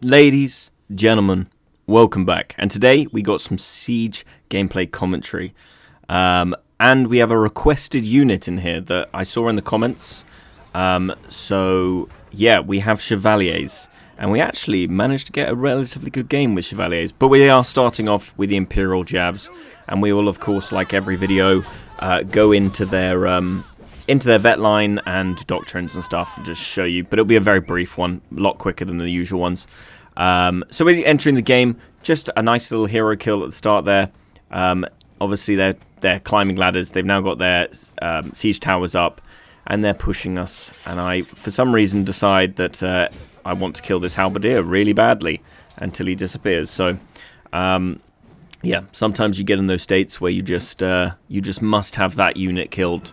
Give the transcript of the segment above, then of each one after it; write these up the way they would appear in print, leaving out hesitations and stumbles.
Ladies, gentlemen, welcome back. And today we got some Siege gameplay commentary. And we have a requested unit in here that I saw in the comments. So, yeah, we have Chevaliers. And we actually managed to get a relatively good game with Chevaliers. But we are starting off with the Imperial Javs. And we will, of course, like every video, go into their vet line and doctrines and stuff and just show you. But it'll be a very brief one, a lot quicker than the usual ones. So we're entering the game. Just a nice little hero kill at the start there. Obviously, they're climbing ladders. They've now got their siege towers up, and they're pushing us. And I, for some reason, decide that I want to kill this halberdier really badly until he disappears. So, yeah, sometimes you get in those states where you just must have that unit killed.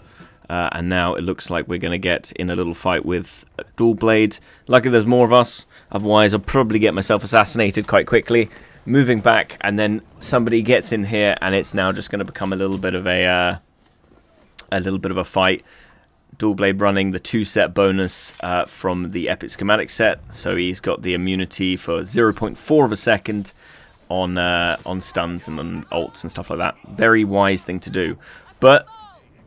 And now it looks like we're going to get in a little fight with a dual blade. Luckily, there's more of us. Otherwise, I'll probably get myself assassinated quite quickly. Moving back, and then somebody gets in here, and it's now just going to become a little bit of a fight. Dual blade running the 2-set bonus from the epic schematic set, so he's got the immunity for 0.4 of a second on stuns and on ults and stuff like that. Very wise thing to do, but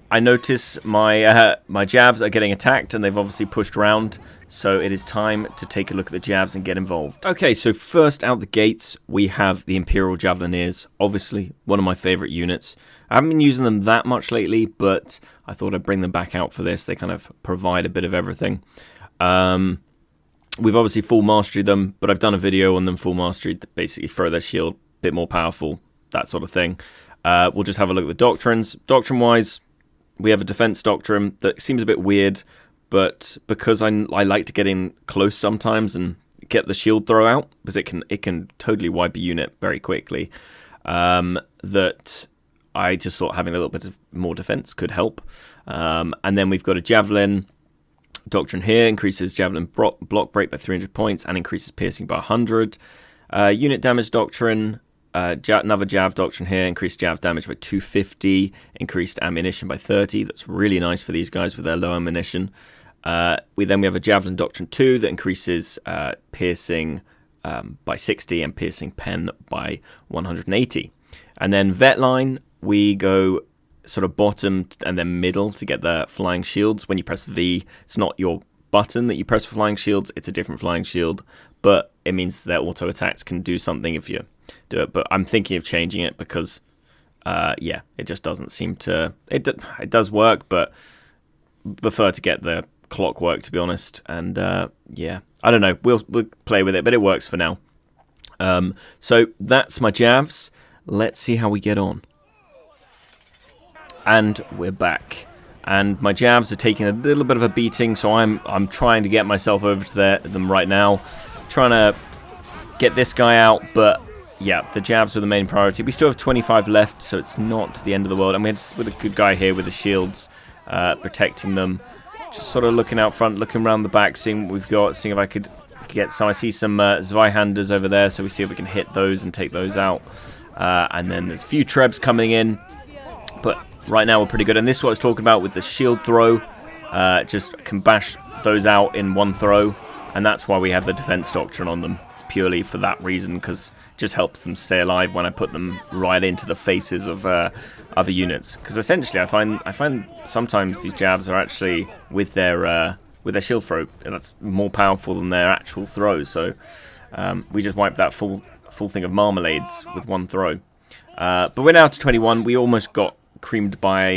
I notice my Javs are getting attacked, and they've obviously pushed around, so it is time to take a look at the Javs and get involved. Okay, so first out the gates, we have the Imperial Javelineers, obviously one of my favourite units. I haven't been using them that much lately, but I thought I'd bring them back out for this. They kind of provide a bit of everything. We've obviously full mastery them, but I've done a video on them full mastery, basically throw their shield, a bit more powerful, that sort of thing. We'll just have a look at the doctrines. Doctrine-wise, we have a defense doctrine that seems a bit weird, but because I like to get in close sometimes and get the shield throw out, because it can totally wipe a unit very quickly, that I just thought having a little bit of more defense could help. And then we've got a javelin doctrine here, increases javelin block break by 300 points and increases piercing by 100. Unit damage doctrine. Another Jav doctrine here, increased Jav damage by 250, increased ammunition by 30. That's really nice for these guys with their low ammunition. We have a Javelin doctrine 2 that increases piercing by 60 and piercing pen by 180. And then vet line, we go sort of bottom and then middle to get the flying shields. When you press V, it's not your button that you press for flying shields, it's a different flying shield, but it means that auto attacks can do something if you do it. But I'm thinking of changing it because yeah, it just doesn't seem to it does work, but prefer to get the clockwork, to be honest. And yeah, I don't know, we'll play with it, but it works for now. So that's my Javs. Let's see how we get on. And we're back. And my Javs are taking a little bit of a beating, so I'm trying to get myself over to them right now. Trying to get this guy out, but yeah, the Javs are the main priority. We still have 25 left, so it's not the end of the world. I'm with a good guy here with the shields, protecting them. Just sort of looking out front, looking around the back, seeing what we've got, seeing if I could get some. I see some Zweihanders over there, so we see if we can hit those and take those out. And then there's a few Trebs coming in, but right now we're pretty good. And this is what I was talking about with the shield throw. Just can bash those out in one throw, and that's why we have the defense doctrine on them, purely for that reason, because it just helps them stay alive when I put them right into the faces of other units. Because essentially, I find sometimes these Javs are actually with their shield throw, and that's more powerful than their actual throws. So we just wiped that full thing of marmalades with one throw. But we're now to 21. We almost got creamed by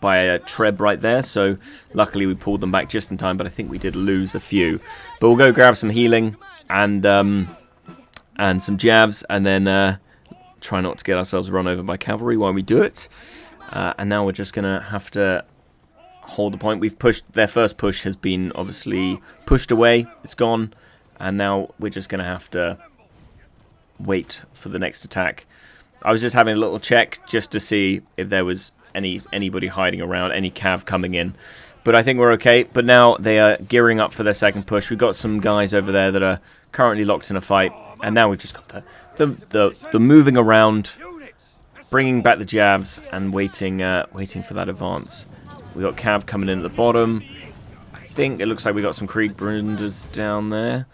a Treb right there, so luckily we pulled them back just in time, but I think we did lose a few. But we'll go grab some healing and some Javs, and then try not to get ourselves run over by cavalry while we do it. And now we're just gonna have to hold the point. We've pushed, their first push has been obviously pushed away, it's gone, and now we're just gonna have to wait for the next attack. I was just having a little check just to see if there was anybody hiding around, any cav coming in. But I think we're okay. But now they are gearing up for their second push. We've got some guys over there that are currently locked in a fight. And now we've just got the moving around, bringing back the Javs and waiting for that advance. We got cav coming in at the bottom. I think it looks like we got some Krieg Brunders down there.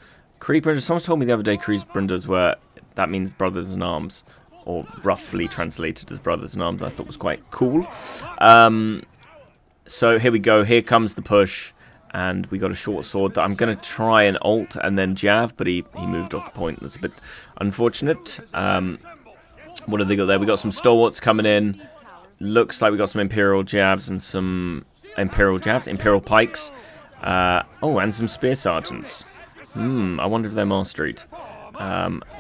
Kriegsbrüder, someone told me the other day Kriegsbrüders were, that means brothers in arms, or roughly translated as brothers in arms. I thought was quite cool. So here we go, here comes the push, and we got a short sword that I'm going to try and ult and then jav, but he moved off the point. That's a bit unfortunate. What have they got there? We got some stalwarts coming in. Looks like we got some Imperial Javs and some Imperial Pikes. Oh, and some Spear Sergeants. I wonder if they're Mastered.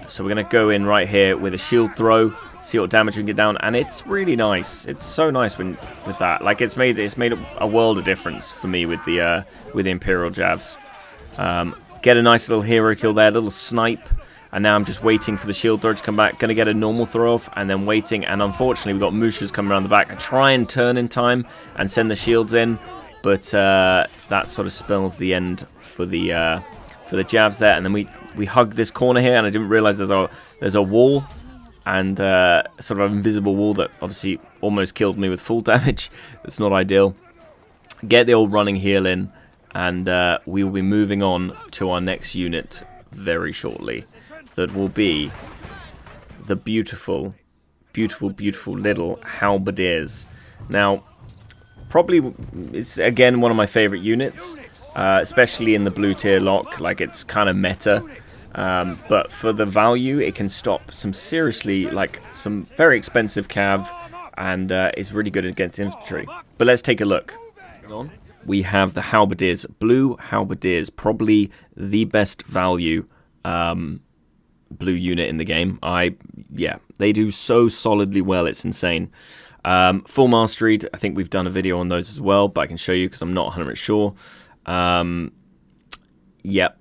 So we're going to go in right here with a shield throw, see what damage we can get down, and it's really nice. It's so nice with that. Like it's made a world of difference for me with the Imperial Javs. Get a nice little hero kill there, a little snipe, and now I'm just waiting for the shield throw to come back. Going to get a normal throw off, and then waiting. And unfortunately, we've got Mushas coming around the back. I try and turn in time and send the shields in, but that sort of spells the end for the Javs there. And then we hug this corner here, and I didn't realize there's a wall, and sort of an invisible wall that obviously almost killed me with full damage. That's not ideal. Get the old running heal in, and we will be moving on to our next unit very shortly. That will be the beautiful, beautiful, beautiful little halberdiers. Now, probably it's again one of my favorite units, especially in the blue tier lock. Like it's kind of meta. But for the value, it can stop some seriously, like some very expensive cav, and is really good against infantry. But let's take a look. We have the halberdiers, blue halberdiers, probably the best value blue unit in the game. Yeah, they do so solidly well, it's insane. Full mastered, I think we've done a video on those as well, but I can show you because I'm not 100% sure. Yep.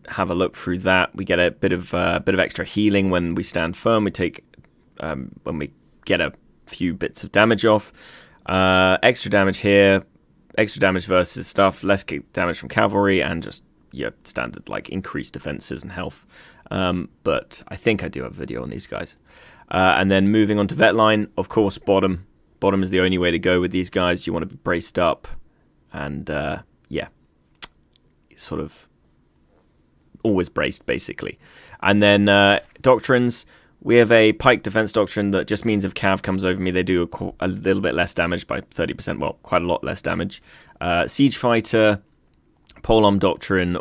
Have a look through that. We get a bit of extra healing when we stand firm. We take when we get a few bits of damage off. Extra damage here, extra damage versus stuff, less damage from cavalry, and just standard like increased defenses and health. But I think I do have a video on these guys. And then moving on to vet line, of course, bottom. Bottom is the only way to go with these guys. You want to be braced up, and yeah, sort of always braced basically. And then doctrines, we have a pike defense doctrine that just means if cav comes over me, they do a little bit less damage by 30%, well, quite a lot less damage. Siege fighter, polearm doctrine,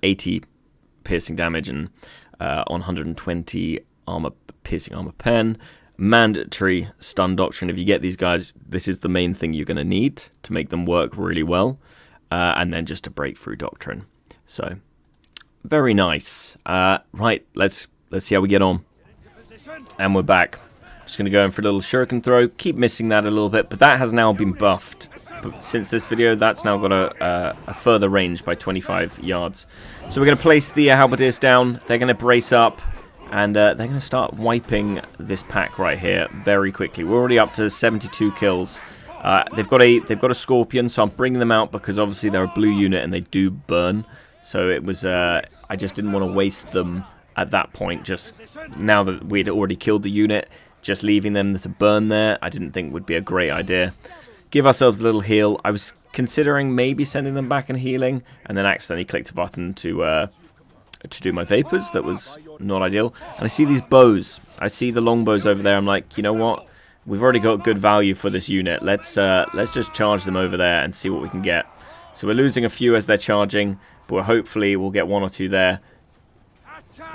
80 piercing damage and on 120 piercing armor pen. Mandatory stun doctrine. If you get these guys, this is the main thing you're going to need to make them work really well. And then just a breakthrough doctrine. So very nice. Right, let's see how we get on. And we're back. Just going to go in for a little shuriken throw. Keep missing that a little bit, but that has now been buffed. But since this video, that's now got a further range by 25 yards. So we're going to place the halberdiers down. They're going to brace up, and they're going to start wiping this pack right here very quickly. We're already up to 72 kills. They've got a scorpion, so I'm bringing them out because obviously they're a blue unit and they do burn. So it was I just didn't want to waste them at that point. Just now that we'd already killed the unit, just leaving them to burn there, I didn't think would be a great idea. Give ourselves a little heal. I was considering maybe sending them back and healing, and then accidentally clicked a button to do my vapors. That was not ideal. And I see these bows. I see the longbows over there. I'm like, you know what? We've already got good value for this unit. Let's just charge them over there and see what we can get. So we're losing a few as they're charging, but hopefully we'll get one or two there.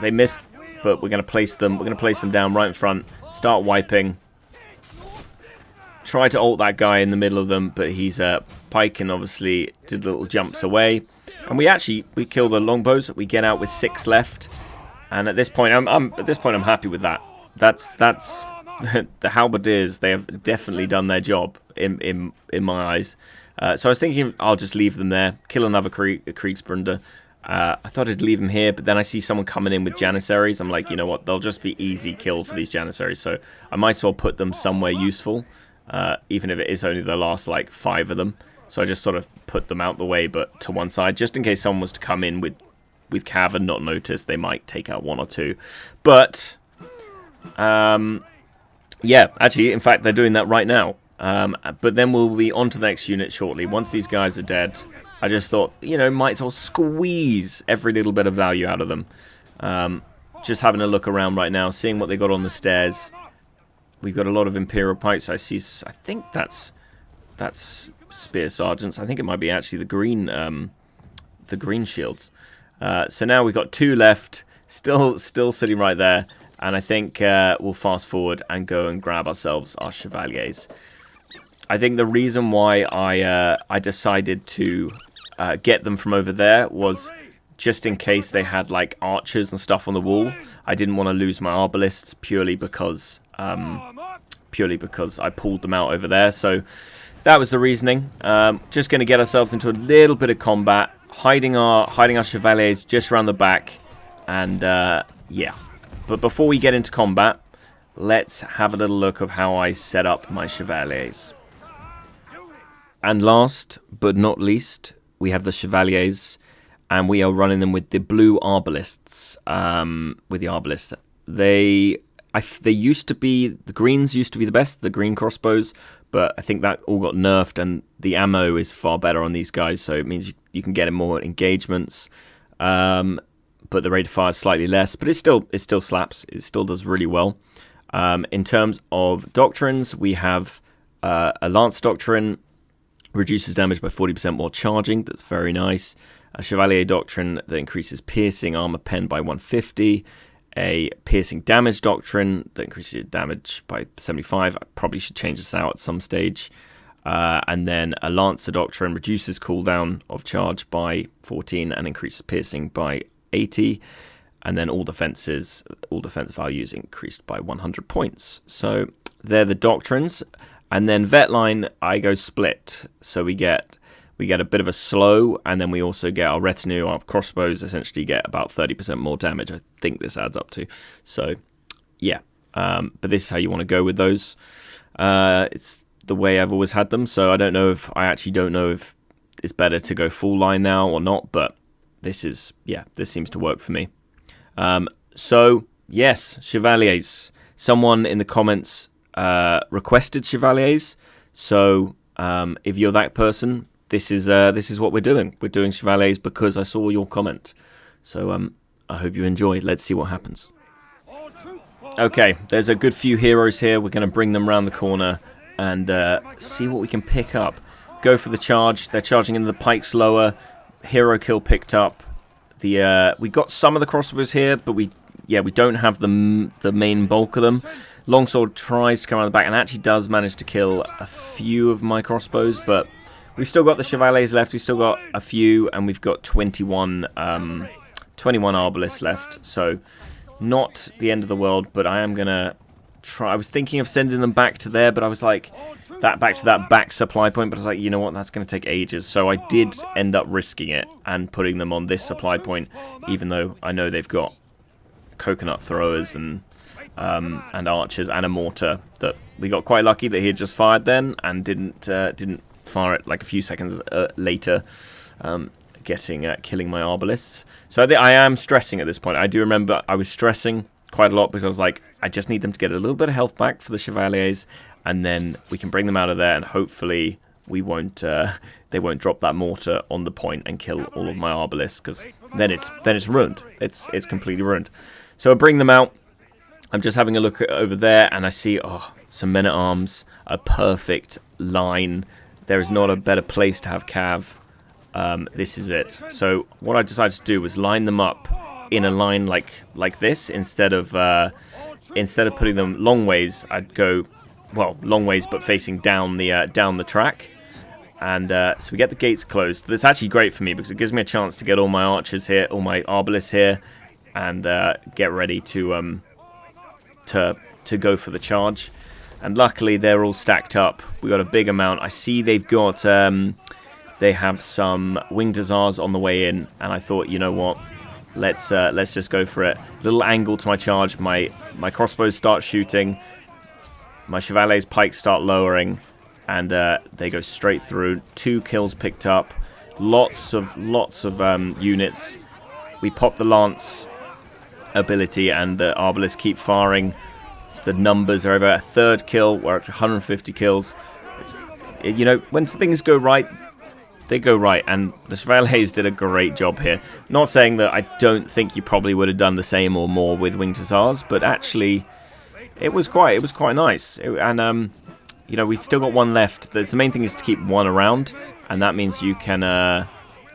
They missed, but we're going to place them. We're going to place them down right in front. Start wiping. Try to ult that guy in the middle of them, but he's pike and obviously did little jumps away. And we kill the longbows. We get out with 6 left, and at this point, I'm happy with that. That's the halberdiers. They have definitely done their job in my eyes. So I was thinking I'll just leave them there, kill another Kriegsbrüder. I thought I'd leave them here, but then I see someone coming in with Janissaries. I'm like, you know what? They'll just be easy kill for these Janissaries, so I might as well put them somewhere useful, even if it is only the last like 5 of them. So I just sort of put them out the way, but to one side, just in case someone was to come in with cav and not notice, they might take out 1 or 2. But yeah, actually, in fact, they're doing that right now. But then we'll be on to the next unit shortly. Once these guys are dead, I just thought, you know, might as well squeeze every little bit of value out of them. Just having a look around right now, seeing what they got on the stairs. We've got a lot of Imperial pikes. I think that's spear sergeants. I think it might be actually the green shields. So now we've got 2 left, still sitting right there, and I think we'll fast forward and go and grab ourselves our Chevaliers. I think the reason why I decided to get them from over there was just in case they had like archers and stuff on the wall. I didn't want to lose my arbalists purely because I pulled them out over there. So that was the reasoning. Just going to get ourselves into a little bit of combat, hiding our Chevaliers just around the back, and yeah. But before we get into combat, let's have a little look of how I set up my Chevaliers. And last but not least, we have the Chevaliers, and we are running them with the blue arbalists. They used to be, the greens used to be the best, the green crossbows, but I think that all got nerfed, and the ammo is far better on these guys, so it means you can get in more engagements. But the rate of fire is slightly less, but it still slaps. It still does really well. In terms of doctrines, we have a Lance Doctrine, reduces damage by 40% while charging. That's very nice. A Chevalier Doctrine that increases piercing armor pen by 150. A piercing damage doctrine that increases damage by 75. I probably should change this out at some stage. And then a Lancer Doctrine reduces cooldown of charge by 14 and increases piercing by 80. And then all defense values increased by 100 points. So they're the doctrines. And then vet line, I go split. So we get a bit of a slow, and then we also get our retinue, our crossbows essentially get about 30% more damage. I think this adds up to. So yeah, but this is how you want to go with those. It's the way I've always had them. So I actually don't know if it's better to go full line now or not. But this seems to work for me. So yes, Chevaliers. Someone in the comments requested Chevaliers. So if you're that person, this is what we're doing. We're doing Chevaliers because I saw your comment. So I hope you enjoy. Let's see what happens. Okay, there's a good few heroes here. We're going to bring them around the corner and see what we can pick up. Go for the charge. They're charging into the pikes lower. Hero kill picked up. We got some of the crossbows here, but we don't have the main bulk of them. Longsword tries to come around the back and actually does manage to kill a few of my crossbows, but we've still got the Chevaliers left. We've still got a few, and we've got 21 arbalists left, so not the end of the world, but I am going to try. I was thinking of sending them back to there, but I was like, back to that back supply point, but I was like, you know what, that's going to take ages, so I did end up risking it and putting them on this supply point, even though I know they've got coconut throwers and archers and a mortar that we got quite lucky that he had just fired then and didn't fire it like a few seconds later, killing my arbalists. So I am stressing at this point. I do remember I was stressing quite a lot because I was like, I just need them to get a little bit of health back for the Chevaliers, and then we can bring them out of there, and hopefully they won't drop that mortar on the point and kill all of my arbalists, because then it's ruined. It's completely ruined. So I bring them out. I'm just having a look over there, and I see, some men-at-arms, a perfect line. There is not a better place to have cav. This is it. So what I decided to do was line them up in a line like this. Instead of putting them long ways, I'd go, long ways, but facing down the track. And so we get the gates closed. That's actually great for me because it gives me a chance to get all my archers here, all my arbalists here, and get ready to go for the charge. And luckily they're all stacked up. We got a big amount. I see they've got they have some winged hussars on the way in, and I thought, you know what, let's just go for it. Little angle to my charge. My crossbows start shooting. My Chevaliers' pikes start lowering, and they go straight through. 2 kills picked up. Lots of units. We pop the lance ability, and the arbalists keep firing. The numbers are over a 3rd kill. We're at 150 kills. When things go right, they go right, and the Javelineers did a great job here. Not saying that I don't think you probably would have done the same or more with Winged Hussars, but actually, it was quite nice. You know, we still got one left. The main thing is to keep one around, and that means you can,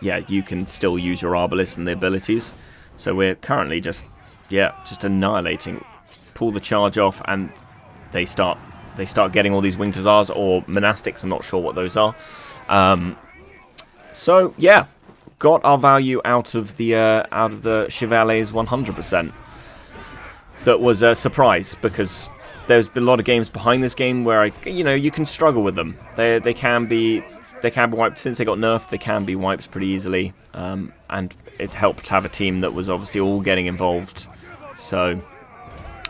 yeah, you can still use your Arbalists and the abilities. So we're currently just annihilating. Pull the charge off, and they start getting all these Winged Hussars or Monastics. I'm not sure what those are. So yeah, got our value out of the Chevaliers 100%. That was a surprise because there's been a lot of games behind this game where you can struggle with them. They can be wiped. Since they got nerfed, they can be wiped pretty easily. And it helped to have a team that was obviously all getting involved. So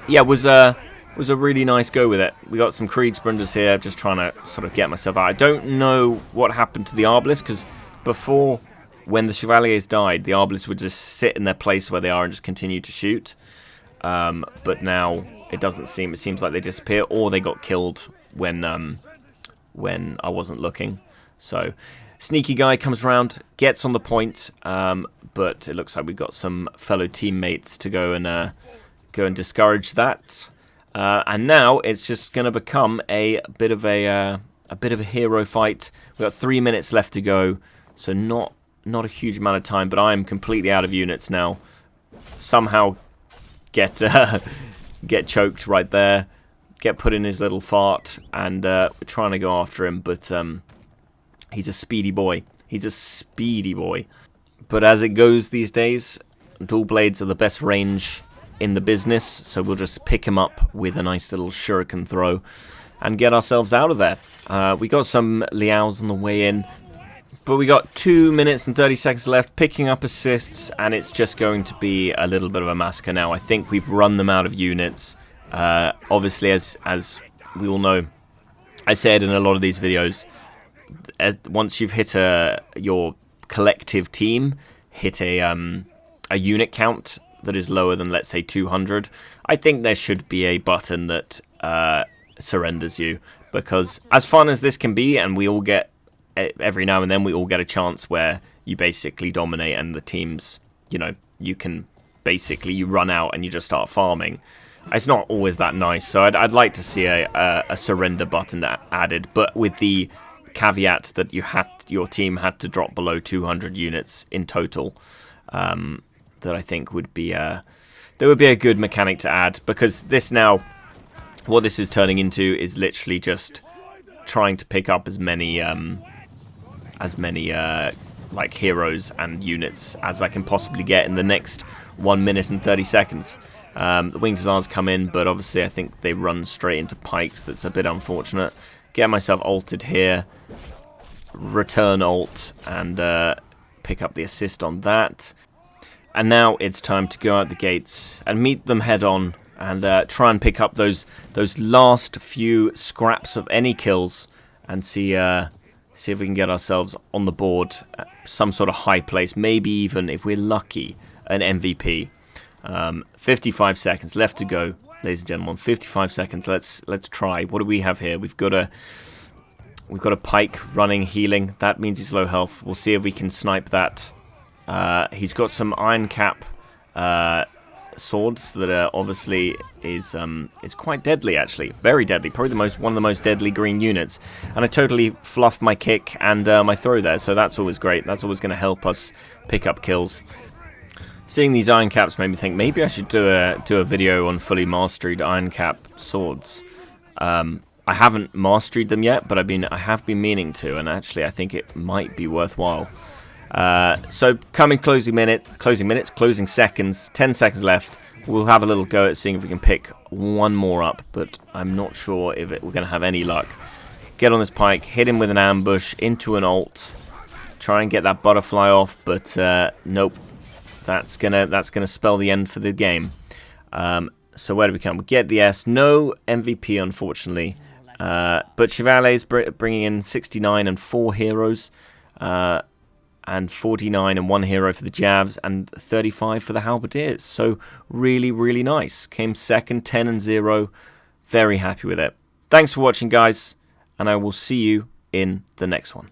yeah, it was a really nice go with it. We got some Kriegsbranders here, just trying to sort of get myself out. I don't know what happened to the Arbalists, because before, when the Chevaliers died, the Arbalists would just sit in their place where they are and just continue to shoot. But now it seems like they disappear, or they got killed when I wasn't looking. So sneaky guy comes around, gets on the point, but it looks like we've got some fellow teammates to go and discourage that. And now it's just going to become a bit of a hero fight. We've got 3 minutes left to go, so not a huge amount of time. But I am completely out of units now. Somehow get choked right there, get put in his little fart, and we're trying to go after him. But he's a speedy boy. But as it goes these days, dual blades are the best range in the business, so we'll just pick him up with a nice little shuriken throw and get ourselves out of there. We got some Liaos on the way in, but we got 2 minutes and 30 seconds left, picking up assists, and it's just going to be a little bit of a massacre now. I think we've run them out of units. Obviously, as we all know, I said in a lot of these videos, once you've hit your collective team, hit a unit count that is lower than, let's say, 200, I think there should be a button that surrenders you, because as fun as this can be, and we all get, every now and then we all get a chance where you basically dominate and the teams, you can basically, you run out and you just start farming. It's not always that nice, so I'd like to see a surrender button added, but with the caveat that your team had to drop below 200 units in total. That I think would be a good mechanic to add, because this now, what this is turning into is literally just trying to pick up as many like heroes and units as I can possibly get in the next 1 minute and 30 seconds. The Winged Hussars come in, but obviously I think they run straight into pikes. That's a bit unfortunate. Get myself ulted here, return ult, and pick up the assist on that. And now it's time to go out the gates and meet them head on, and try and pick up those last few scraps of any kills, and see if we can get ourselves on the board at some sort of high place, maybe even, if we're lucky, an MVP. 55 seconds left to go, ladies and gentlemen. 55 seconds. Let's try. What do we have here? We've got a pike running, healing. That means he's low health. We'll see if we can snipe that. He's got some iron cap swords that are obviously is quite deadly, actually, very deadly. Probably one of the most deadly green units. And I totally fluffed my kick and my throw there, so that's always great. That's always going to help us pick up kills. Seeing these iron caps made me think maybe I should do a video on fully mastered iron cap swords. I haven't mastered them yet, but I have been meaning to, and actually I think it might be worthwhile. So coming closing seconds, 10 seconds left. We'll have a little go at seeing if we can pick one more up, but I'm not sure if we're going to have any luck. Get on this pike, hit him with an ambush, into an ult, try and get that butterfly off, but nope. That's gonna spell the end for the game. So where do we come? We get the S. No MVP, unfortunately. But Chevaliers bringing in 69 and 4 heroes. And 49 and 1 hero for the Javs, and 35 for the Halberdiers. So really, really nice. Came second, 10 and 0. Very happy with it. Thanks for watching, guys, and I will see you in the next one.